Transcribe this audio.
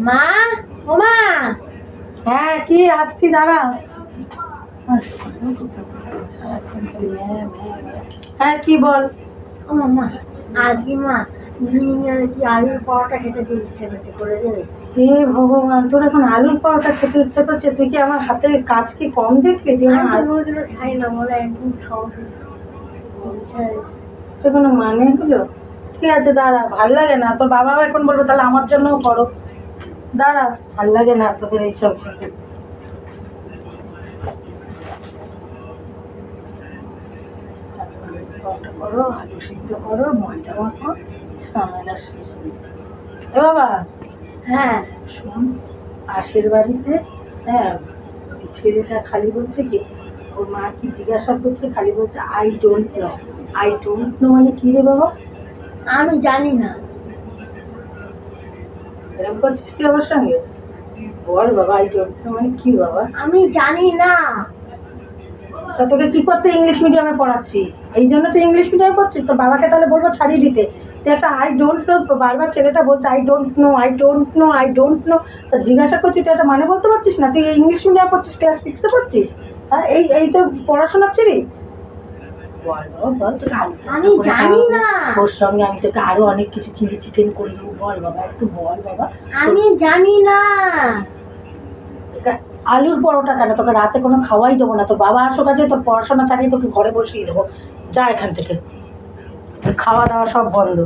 মা, ও মা। হ্যাঁ, কি আসছি, দাঁড়া। হ্যাঁ, কি বল। ও মা, আজকে মা কি আলুর পরোটা খেতে ইচ্ছে করছে, করে দেবে? হে ভগবান, তোর এখন আলুর পরোটা খেতে ইচ্ছে করছে? তুই কি আমার হাতের কাজ কি কম দেখলি? তুই আমার রোজ রোজ খাই না, বলে একদম সহজ তো কোনো মানে হলো? ঠিক আছে, দাঁড়া, ভাল লাগে না। তোর বাবা এখন বলবে তাহলে আমার জন্যও করো। দাঁড়া, ভাল লাগে না তোদের এইসব খেতে। পরোটা করো, আলু সিদ্ধ করো, ময়দা মাখো, ঝামেলা শেষ। এ বাবা, হ্যাঁ শোন, পাশের বাড়িতে, হ্যাঁ, ওই ছেলেটা খালি বলছে কি, ওর মা কি জিজ্ঞাসা করছে, খালি বলছে I don't know. I don't know মানে কি রে বাবা? আমি জানি না। এরকম করছিস তুই আমার সঙ্গে? বল বাবা, আই ডোন্ট নো মানে কি বাবা? আমি জানি না। তা তোকে কি করতে ইংলিশ মিডিয়ামে পড়াচ্ছি? এই জন্য তুই ইংলিশ মিডিয়ামে পড়ছিস? তোর বাবাকে তাহলে বলবো ছাড়িয়ে দিতে। তুই একটা আই ডোন্ট নো, বারবার ছেলেটা বলছে I don't know, I don't know, I don't know. তা জিজ্ঞাসা করছিস, তুই একটা মানে বলতে পারছিস না? তুই ইংলিশ মিডিয়ামে পড়ছিস, ক্লাস 6-এ পড়ছিস? হ্যাঁ, এই এই তো পড়াশোনা ছিলি। বল বাবা, বল, তোকে আমি জানি না। ওর সঙ্গে আমি তোকে আরো অনেক কিছু চিলি চিকেন করে দেবো। বল বাবা, একটু বল বাবা। আমি জানি না। আলুর পরোটা কেন? তোকে রাতে কোনো খাওয়াই দেবো না। তোর বাবা আসো কাজে, তোর পড়াশোনা চালিয়ে তোকে ঘরে বসিয়ে দেবো। যা এখান থেকে, খাওয়া দাওয়া সব বন্ধ।